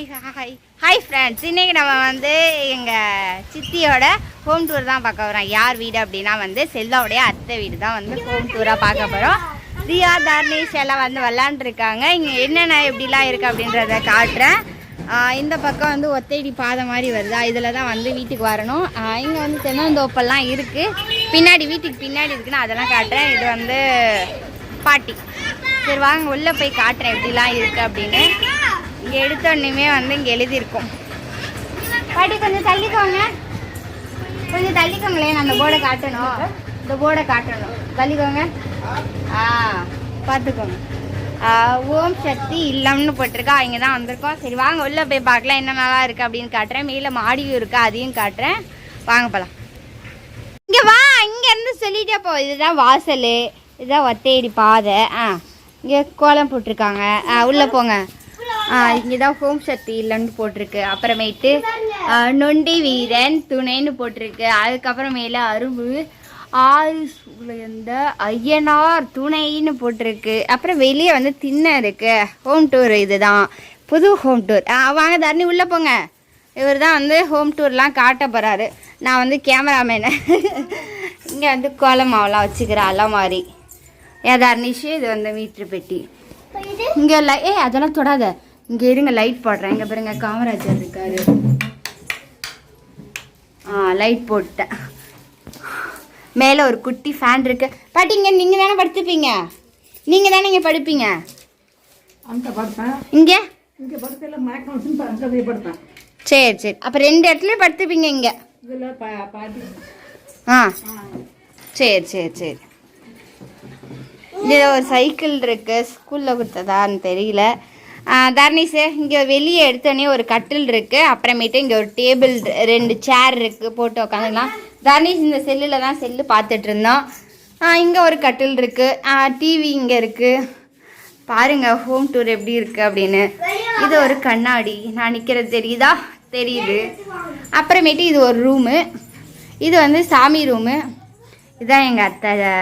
Hi friends, இன்றைக்கி நம்ம வந்து எங்கள் சித்தியோட ஹோம் டூர் தான் பார்க்க போகிறோம். யார் வீடு அப்படின்னா வந்து செல்வாவுடைய அத்தை வீடு தான் வந்து ஹோம் டூராக பார்க்க போகிறோம். தியா தர்னிஷ் எல்லாம் வந்து விளாண்டுருக்காங்க. இங்கே என்னென்ன எப்படிலாம் இருக்குது அப்படின்றத காட்டுறேன். இந்த பக்கம் வந்து ஒத்தையடி பாதை மாதிரி வருதா, இதில் தான் வந்து வீட்டுக்கு வரணும். இங்கே வந்து தென்னந்தோப்பெல்லாம் இருக்குது. பின்னாடி வீட்டுக்கு பின்னாடி இருக்குன்னு அதெல்லாம் காட்டுறேன். இது வந்து பாட்டி. சரி வாங்க உள்ளே போய் காட்டுறேன் எப்படிலாம் இருக்குது அப்படின்னு. இங்கே எடுத்தோடனே வந்து இங்கே எழுதியிருக்கோம். பாட்டி கொஞ்சம் தள்ளிக்கோங்க, கொஞ்சம் தள்ளிக்கோங்களேன். அந்த போர்டை காட்டணும், இந்த போர்டை காட்டணும். தள்ளிக்கோங்க. பார்த்துக்கோங்க. ஓம் சக்தி இல்லம்னு போட்டிருக்கா. இங்கே தான் வந்திருக்கோம். சரி வாங்க உள்ளே போய் பார்க்கலாம் என்னென்னலாம் இருக்குது அப்படின்னு காட்டுறேன். மேலே மாடியும் இருக்குது, அதையும் காட்டுறேன். வாங்க போகலாம். இங்கே வா, இங்கேருந்து சொல்லிட்டே போ. இதுதான் வாசல், இதுதான் ஒத்தையடி பாதை. இங்கே கோலம் போட்டிருக்காங்க. உள்ளே போங்க. இங்கே தான் ஹோம் சக்தி இல்லைன்னு போட்டிருக்கு. அப்புறமேட்டு நொண்டி வீரன் துணைன்னு போட்டிருக்கு. அதுக்கப்புறமேல அரும்பு ஆறு சூழ்ந்த ஐயனார் துணைன்னு போட்டிருக்கு. அப்புறம் வெளியே வந்து திண்ணை இருக்கு. ஹோம் டூர் இதுதான், புது ஹோம் டூர். வாங்க தரணி உள்ளே போங்க. இவர் தான் வந்து ஹோம் டூர்லாம் காட்ட போகிறாரு. நான் வந்து கேமராமேனு. இங்கே வந்து கோலம் மாவெல்லாம் வச்சுக்கிறேன் அலை மாதிரி. தர்னிஷ் இது வந்து மீட்ரு பெட்டி. இங்கே அதெல்லாம் தொடாத. இங்கே இருங்க, லைட் போடுறேன். இங்கே பாருங்க காமராஜர் இருக்காரு. லைட் போட்டேன். மேலே ஒரு குட்டி ஃபேன் இருக்கு. பாட்டி இங்கே நீங்கள் தானே படுத்துப்பீங்க, நீங்கள் தானே இங்கே படுப்பீங்க. இங்கே சரி சரி. அப்போ 2 இடத்துலையும் படுத்துப்பீங்க இங்கே. சரி சரி சரி. இதில் ஒரு சைக்கிள் இருக்குது, ஸ்கூலில் கொடுத்ததான்னு தெரியல. தர்னிஷு இங்கே வெளியே எடுத்தோடனே ஒரு கட்டில் இருக்குது. அப்புறமேட்டு இங்கே ஒரு டேபிள் 2 சேர் இருக்குது, போட்டு உட்காந்துக்கலாம். தர்னிஷ் இந்த செல்லில் தான் செல்லு பார்த்துட்டு இருந்தோம். இங்கே ஒரு கட்டில் இருக்குது, டிவி இங்கே இருக்குது. பாருங்கள் ஹோம் டூர் எப்படி இருக்குது அப்படின்னு. இது ஒரு கண்ணாடி, நான் நிற்கிறது தெரியுதா? தெரியுது. அப்புறமேட்டு இது ஒரு ரூமு, இது வந்து சாமி ரூமு. இதுதான் எங்கள் அத்தையா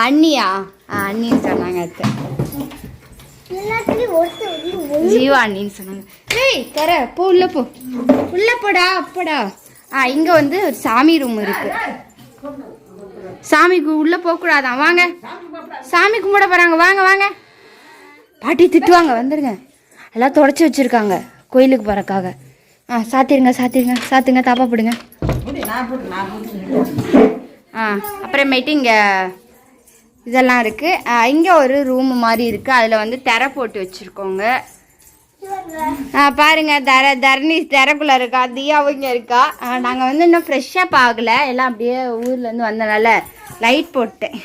அண்ணியா அண்ணின்னு சொன்னாங்க. அத்தை ஜீவா அண்ணின்னு சொன்னாங்க. ஏய் தர போ, உள்ள போ, உள்ள போடா அப்படா. இங்கே வந்து ஒரு சாமி ரூம் இருக்கு. சாமிக்கு உள்ளே போகக்கூடாதான். வாங்க, சாமி கும்பிட போகிறாங்க. வாங்க வாங்க. பாட்டி திட்டுவாங்க, வந்துடுங்க. எல்லாம் தொடச்சி வச்சுருக்காங்க கோயிலுக்கு போகிறக்காக. சாத்திருங்க சாத்திருங்க, சாத்துங்க, தாப்பா போடுங்க. அப்புறமேட்டு இங்கே இதெல்லாம் இருக்குது. இங்கே ஒரு ரூம் மாதிரி இருக்குது, அதில் வந்து திரை போட்டு வச்சுருக்கோங்க. பாருங்கள் தர்னிஷ் திரைக்குள்ளே இருக்கா, தியாவும் இங்கே இருக்கா. நாங்கள் வந்து இன்னும் ஃப்ரெஷ்ஷாக பார்க்கல, எல்லாம் அப்படியே ஊர்லேருந்து வந்தனால லைட் போட்டேன்.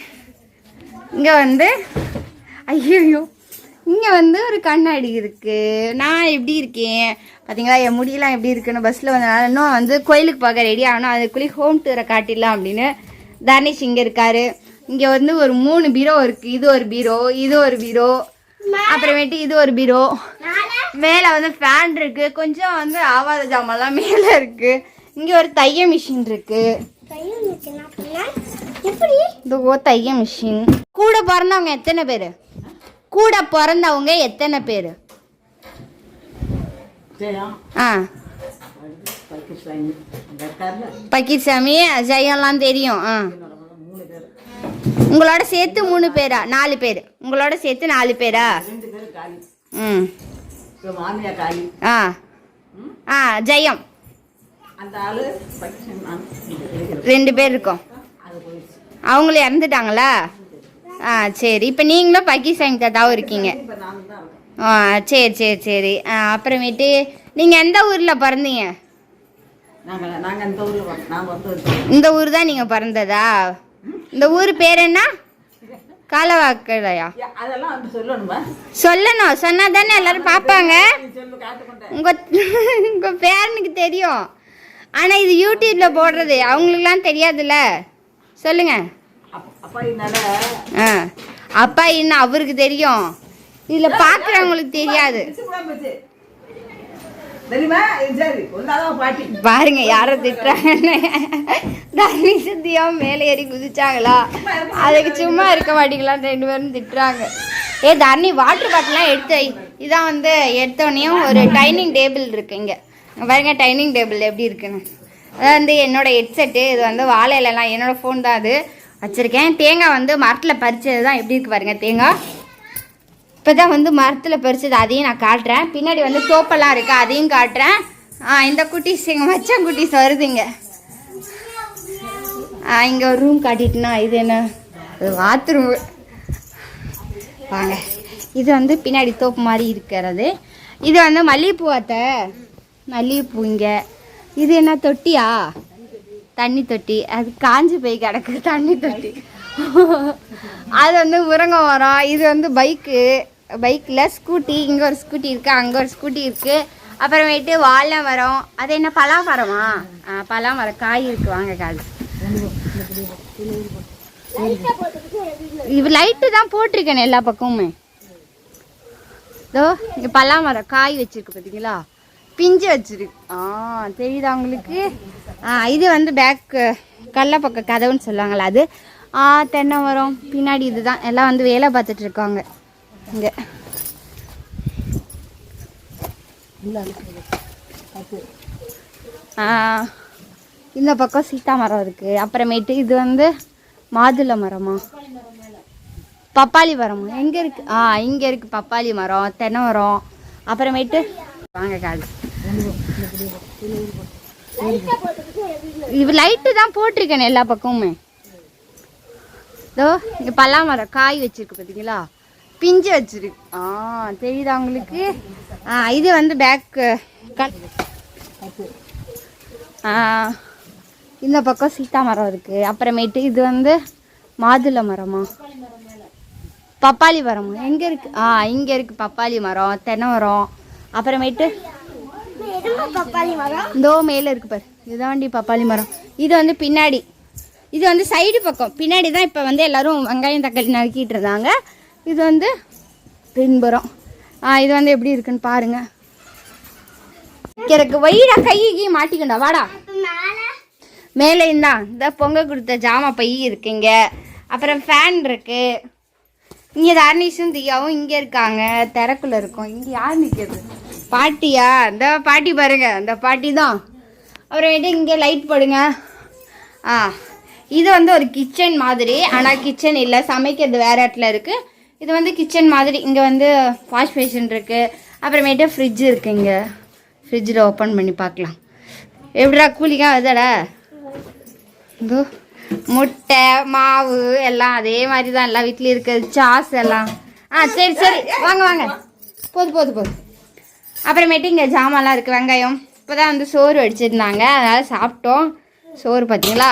இங்கே வந்து ஐயோ இங்கே வந்து ஒரு கண்ணாடி இருக்குது. நான் எப்படி இருக்கேன் பார்த்தீங்களா? என் முடியெல்லாம் எப்படி இருக்குன்னு பஸ்ஸில் வந்தனால இன்னும் வந்து கோயிலுக்கு பார்க்க ரெடி ஆகணும். அதுக்குள்ளேயே ஹோம் டூரை காட்டிடலாம் அப்படின்னு தர்னிஷ் இங்கே இருக்காரு. இங்கே வந்து ஒரு 3 பீரோ இருக்குது. இது ஒரு பீரோ, இது ஒரு பீரோ, அப்புறமேட்டு இது ஒரு பீரோ. மேலே வந்து ஃபேன் இருக்குது. கொஞ்சம் வந்து ஆவாத ஜாமெல்லாம் மேலே இருக்குது. இங்கே ஒரு தைய மிஷின் இருக்குது. இதோ தைய மிஷின். கூட பிறந்தவங்க எத்தனை பேர்? கூட பிறந்தவங்க எத்தனை பேர்? பக்கீர்சாமி ஜெயம்லாம் தெரியும். உங்களோட சேர்த்து 3 பேரா? 4 பேர். உங்களோட சேர்த்து 4 பேரா? ஜெயம் 2 பேர் இருக்கோம். அவங்களும் இறந்துட்டாங்களா? சரி. இப்போ நீங்களும் பக்கீர்சாமி தாத்தாவும் இருக்கீங்க. சரி சரி சரி. அப்புறமேட்டு நீங்கள் எந்த ஊரில் பிறந்தீங்க? இந்த ஊர் தான் நீங்கள் பிறந்ததா? இந்த ஊர் பேர் என்ன? காலவாக்கலையா? சொல்லணும், சொன்னா தானே எல்லாரும் பார்ப்பாங்க. உங்கள் பேரனுக்கு தெரியும், ஆனால் இது யூடியூப்பில் போடுறது அவங்களுக்குலாம் தெரியாதுல்ல. சொல்லுங்க. அப்பா என்ன அவருக்கு தெரியும், இதில் பார்க்குறவங்களுக்கு தெரியாது. பாருங்க யாரை திட்டுறாங்கன்னு. தர்ணி சித்தியா மேலே ஏறி குதிச்சாங்களா, அதுக்கு சும்மா இருக்க மாட்டீங்களான்னு 2 பேரும் திட்டுறாங்க. தர்ணி வாட்டர் பாட்டிலாம் எடுத்து இதான் வந்து எடுத்தோடனையும் ஒரு டைனிங் டேபிள் இருக்கு இங்கே பாருங்க. டைனிங் டேபிள் எப்படி இருக்குன்னு அதான் வந்து என்னோட ஹெட்செட்டு. இது வந்து வாழை இலைலாம் என்னோடய ஃபோன் தான் அது வச்சுருக்கேன். தேங்காய் வந்து மரத்தில் பறிச்சது தான் எப்படி இருக்கு பாருங்க. தேங்காய் இப்போ தான் வந்து மரத்தில் பறிச்சது, அதையும் நான் காட்டுறேன். பின்னாடி வந்து தோப்பெல்லாம் இருக்குது, அதையும் காட்டுறேன். இந்த குட்டீஸ் எங்கள் மச்சான் குட்டீஸ் வருதுங்க. இங்கே ஒரு ரூம் காட்டிட்டுனா இது என்ன பாத்ரூம் வாங்க. இது வந்து பின்னாடி தோப்பு மாதிரி இருக்கிறது. இது வந்து மல்லிகைப்பூ அத்தை, மல்லிகைப்பூ. இங்கே இது என்ன தொட்டியா, தண்ணி தொட்டி. அது காஞ்சி போய் கிடக்கு தண்ணி தொட்டி. அது வந்து உரங்க மரம். இது வந்து பைக்கில் ஸ்கூட்டி. இங்கே ஒரு ஸ்கூட்டி இருக்குது, அங்கே ஒரு ஸ்கூட்டி இருக்குது. அப்புறமேட்டு வாழை மரம். அது என்ன பலாமரமா? பலாமரம் காய் இருக்குது. வாங்க காது. இது லைட்டு தான் போட்டிருக்கேன் எல்லா பக்கமுமே. இதோ இங்கே பலாமரம் காய் வச்சிருக்கு பார்த்தீங்களா, பிஞ்சு வச்சிருக்கு. தெரியுதா உங்களுக்கு? இது வந்து பேக் கடல பக்கம் கதவுன்னு சொல்லுவாங்களா அது. தென்னை மரம் பின்னாடி. இதுதான் எல்லாம் வந்து வேலை பார்த்துட்டு இருக்காங்க இங்கே. இந்த பக்கம் சீத்தா மரம் இருக்குது. அப்புறமேட்டு இது வந்து மாதுளை மரமா, பப்பாளி மரமா எங்கே இருக்குது? இங்கே இருக்குது பப்பாளி மரம், தென்னை மரம். அப்புறமேட்டு வாங்க காது. இது லைட்டு தான் போட்டிருக்கேன் எல்லா பக்கமுமே. இதோ இங்கே பலாமரம் காய் வச்சிருக்கு பார்த்தீங்களா, பிஞ்சு வச்சிருக்கு. தெரியுதா உங்களுக்கு? இது வந்து பேக் இந்த பக்கம் சீத்தா மரம் இருக்குது. அப்புறமேட்டு இது வந்து மாதுளை மரமா, பப்பாளி மரமா எங்கே இருக்குது? இங்கே இருக்குது பப்பாளி மரம், தென்னை மரம். அப்புறமேட்டு இதோ மேலே இருக்கு பாரு, இதுதாண்டி பப்பாளி மரம். இது வந்து பின்னாடி, இது வந்து சைடு பக்கம். பின்னாடி தான் இப்போ வந்து எல்லோரும் வெங்காயம் தக்காளி நறுக்கிட்டு இருந்தாங்க. இது வந்து பின்புறம். இது வந்து எப்படி இருக்குன்னு பாருங்க. எனக்கு வைடா கையை மாட்டிக்கண்டா வாடா. மேலே தான் இந்த பொங்க கொடுத்த ஜாமா பை இருக்குங்க. அப்புறம் ஃபேன் இருக்கு. இங்கே தர்ணீஷும் தியாவும் இங்கே இருக்காங்க, திறக்குள்ள இருக்கும். இங்கே யார் நிற்கிறது? பாட்டியா? இந்த பாட்டி பாருங்க, அந்த பாட்டி தான். அப்புறமேட்டு இங்கே லைட் போடுங்க. இது வந்து ஒரு கிச்சன் மாதிரி, ஆனால் கிச்சன் இல்லை, சமைக்கிறது வேறு இடத்துல இருக்குது. இது வந்து கிச்சன் மாதிரி. இங்கே வந்து வாஷ் பேஷன் இருக்குது. அப்புறமேட்டு ஃப்ரிட்ஜ் இருக்குது. இங்கே ஃப்ரிட்ஜில் ஓப்பன் பண்ணி பார்க்கலாம். எப்படிடா கூலிங்காக வருதாடா? இதோ முட்டை மாவு எல்லாம் அதே மாதிரி தான் எல்லா வீட்லேயும் இருக்குது. சாஸ் எல்லாம். சரி சரி வாங்க வாங்க, போதும். அப்புறமேட்டு இங்கே ஜாமான்லாம் இருக்குது. வெங்காயம். இப்போ தான் வந்து சோறு அடிச்சிருந்தாங்க, அதனால் சாப்பிட்டோம். சோறு பார்த்தீங்களா?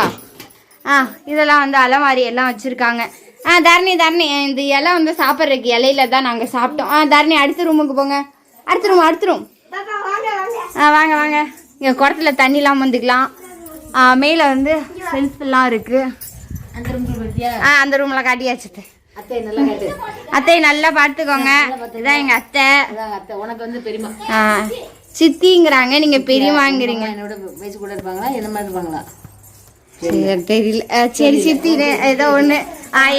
இதெல்லாம் வந்து அலமாரி எல்லாம் வச்சுருக்காங்க. தர்ணி இந்த இலை வந்து சாப்பிட்றதுக்கு இலையில தான் நாங்கள் சாப்பிட்டோம். தர்ணி அடுத்த ரூமுக்கு போங்க. அடுத்த ரூம் வாங்க. இங்கே குடத்துல தண்ணிலாம் வந்துக்கலாம். மேலே வந்து செல்ஃபெல்லாம் இருக்குது. அந்த ரூமில் காட்டியாச்சு. அத்தை நல்லா பார்த்துக்கோங்க. இதான் எங்கள் அத்தை. உனக்கு வந்து பெரியமா சித்திங்கிறாங்க, நீங்கள் பெரியமாங்கிறீங்க. என்னோட வயசு கூட இருப்பாங்களா, என்ன மாதிரி இருப்பாங்களா? தெரியல. சரி சித்தின்னு ஏதோ ஒன்று,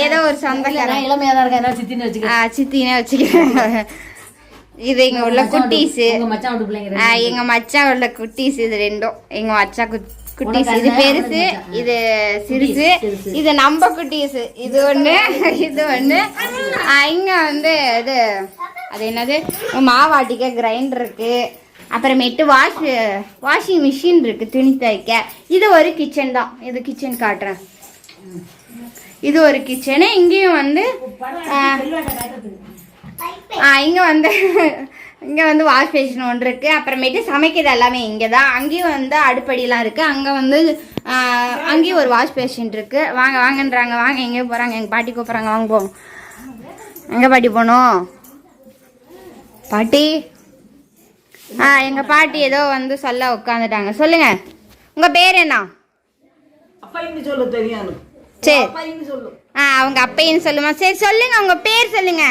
ஏதோ ஒரு சொந்தக்காரன். இளமையாக தான் இருக்கேன், சித்தின்னு வச்சுக்க. சித்தினே வச்சுக்கிறேன். இது இங்கே உள்ள குட்டீஸு, எங்கள் மச்சான் உள்ள குட்டீஸ். இது ரெண்டும் எங்கள் மச்சா குட்டீஸ். இது பெருசு, இது சிறுசு. இது நம்ம குட்டீஸ். இது ஒன்று, இது ஒன்று. இங்கே வந்து இது அது என்னது மாவாட்டிக்க கிரைண்டர் இருக்குது. அப்புறமேட்டு வாஷிங் மிஷின் இருக்குது, துணி துவைக்க. இது ஒரு கிச்சன் தான். இது கிச்சன் காட்டுறேன். இது ஒரு கிச்சனு. இங்கேயும் வந்து இங்கே வந்து வாஷ் பேஷன் ஒன்று இருக்குது. அப்புறமேட்டு சமைக்கிறது எல்லாமே இங்கே தான். அங்கேயும் வந்து அடுப்படிலாம் இருக்குது. அங்கே வந்து அங்கேயும் ஒரு வாஷ் பேஷன் இருக்குது. வாங்கன்றாங்க. வாங்க, எங்கேயோ போகிறாங்க. எங்கள் பாட்டி கூப்பிட்றாங்க, வாங்க போவோம். எங்கே பாட்டி போகணும்? பாட்டி எங்கள் பாட்டி ஏதோ வந்து சொல்ல உட்காந்துட்டாங்க. சொல்லுங்க, உங்கள் பேர் என்ன? சரி, அவங்க அப்பைன்னு சொல்லுமா? சரி சொல்லுங்க, உங்க பேர் சொல்லுங்க.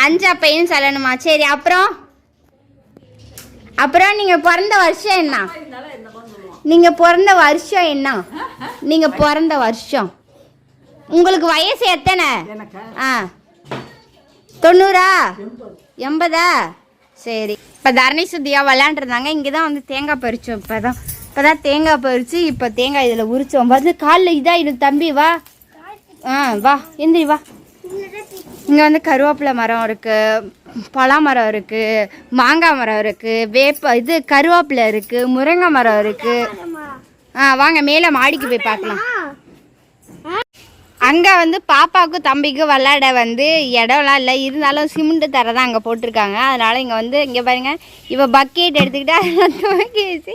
அஞ்சு அப்பைன்னு சொல்லணுமா? சரி, அப்புறம் அப்புறம் நீங்க பிறந்த வருஷம் என்ன? நீங்க பிறந்த வருஷம் என்ன? நீங்க பிறந்த வருஷம் உங்களுக்கு வயசு எத்தனை? 90 80? சரி. இப்போ தரணி சுத்தியா விளையாண்டுருந்தாங்க. இங்கே தான் வந்து தேங்காய் பறித்தோம். இப்போதான் தேங்காய் பறித்து இப்போ தேங்காய் இதில் உரித்தோம். வந்து காலில் இதாகிடும் தம்பி. வா வா எந்திரி வா. இங்கே வந்து கருவேப்பிலை மரம் இருக்குது, பலா மரம் இருக்குது, மாங்காய் மரம் இருக்குது, இது கருவேப்பிலை இருக்குது, முருங்கை மரம் இருக்குது. வாங்க மேலே மாடிக்கு போய் பார்க்கலாம். அங்கே வந்து பாப்பாவுக்கும் தம்பிக்கும் விளையாட வந்து இடம்லாம் இல்லை, இருந்தாலும் சிமெண்ட் தர தான் அங்கே போட்டிருக்காங்க. அதனால் இங்கே வந்து இங்கே பாருங்கள், இவள் பக்கெட் எடுத்துக்கிட்டு அதெல்லாம் துவக்கி வச்சு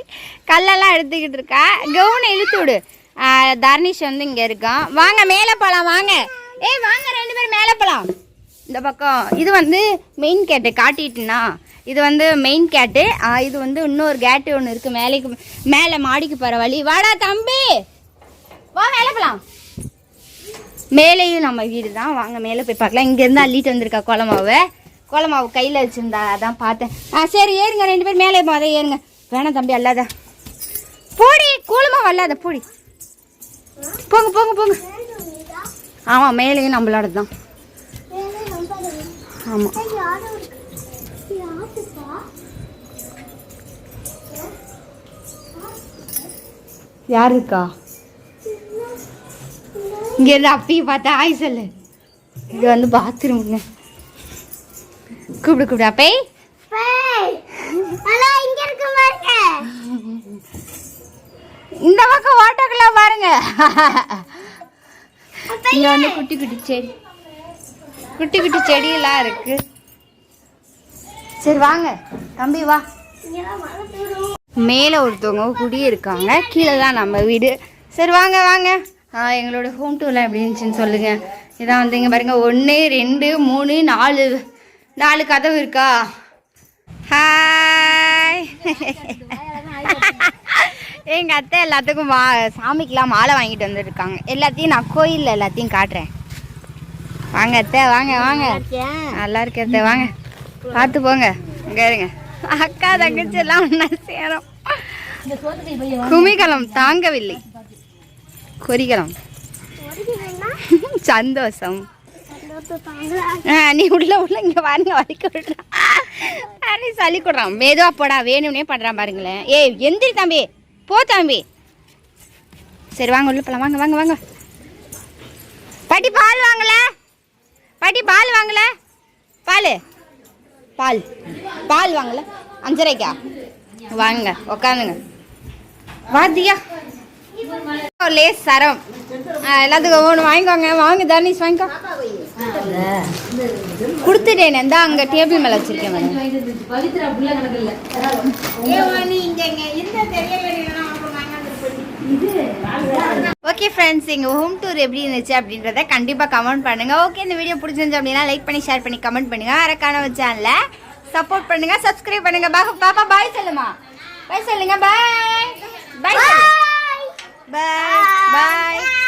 கல்லெல்லாம் எடுத்துக்கிட்டு இருக்கா. கவுனை இழுத்து விடு. தர்னிஷ் வந்து இங்கே இருக்கான். வாங்க மேலே போகலாம் வாங்க. வாங்க 2 பேரும் மேலே போகலாம். இந்த பக்கம் இது வந்து மெயின் கேட்டு காட்டிட்டுனா, இது வந்து மெயின் கேட்டு. இது வந்து இன்னொரு கேட்டு ஒன்று இருக்குது மேலே மாடிக்கு போகிற வழி. வாடா தம்பி வா மேலே போகலாம். மேலேயும் நம்ம வீடு தான். வாங்க மேலே போய் பார்க்கலாம். இங்கேருந்து அள்ளிட்டு வந்திருக்கா கோலமாவு கையில் வச்சுருந்தா, அதான் பார்த்தேன். சரி ஏறுங்க 2 பேர் மேலே அதை ஏறுங்க. வேணாம் தம்பி அல்லாத போடி, கோலமாவு அல்லாத போடி. போங்க போங்க போங்க. ஆமாம் மேலேயும் நம்மளோட தான். ஆமாம் யார் இருக்கா? இங்கேருந்து அப்பயே பார்த்தா ஆய் சொல்லு. இது வந்து பாத்ரூம்ங்க. கூப்பிடு அப்பே. இந்த பக்கம் ஓட்டோக்கெல்லாம் பாருங்க. இங்க வந்து குட்டி குட்டி செடியெல்லாம் இருக்கு. சரி வாங்க தம்பி வா. மேலே ஒருத்தவங்க குடி இருக்காங்க, கீழே தான் நம்ம வீடு. சரி வாங்க வாங்க. எங்களோட ஹோம் டூர்லாம் எப்படி இருந்துச்சுன்னு சொல்லுங்கள். இதான் வந்து இங்கே பாருங்கள் 1 2 3 4 கதவு இருக்கா. ஹாய். எங்கள் அத்தை எல்லாத்துக்கும் சாமிக்கெலாம் மாலை வாங்கிட்டு வந்துருக்காங்க. எல்லாத்தையும் நான் கோயிலில் எல்லாத்தையும் காட்டுறேன். வாங்க அத்தை வாங்க வாங்க. நல்லா இருக்கு அத்தை வாங்க, பார்த்து போங்க. இங்கே இருங்க, அக்கா தங்கச்சி எல்லாம் ஒன்றா சேரும். குமிகலம் தாங்கவில்லை, கொரிகலம் சந்தோஷம். நீ உள்ள இங்கே பாருங்க வலிக்க விடுறான். நீ சளி கொடுறான், மெதுவா போடா, வேணும்னே பண்ணுறான் பாருங்களேன். எந்திரி தம்பி, போ தம்பி. சரி வாங்க உள்ள போலாம். வாங்க வாங்க வாங்க. பாட்டி பால் வாங்கல, பாட்டி பால் வாங்கல, பால் பால் பால் வாங்கல 5:30. வாங்க உக்காந்துங்க. வாத்தியா லேஸ் சரம் எல்லாத்துக்கும் ஒன்று வாங்கிக்கோங்க. வாங்க தர்னிஷ் வாங்கிக்கோ. கொடுத்துட்டேன். இந்தா அங்கே டேபிள் மேலே வச்சிருக்கேன். ஓகே ஃப்ரெண்ட்ஸ், எங்கள் ஹோம் டூர் எப்படி இருந்துச்சு அப்படின்றத கண்டிப்பாக கமெண்ட் பண்ணுங்கள். ஓகே, இந்த வீடியோ பிடிச்சிருந்துச்சு அப்படின்னா லைக் பண்ணி ஷேர் பண்ணி கமெண்ட் பண்ணுங்கள். அரக்கான சேனலை சப்போர்ட் பண்ணுங்கள், சப்ஸ்கிரைப் பண்ணுங்கள். பாப்பா பாய் சொல்லுமா, பாய் சொல்லுங்க. பாய் பாய் பாய் பாய்.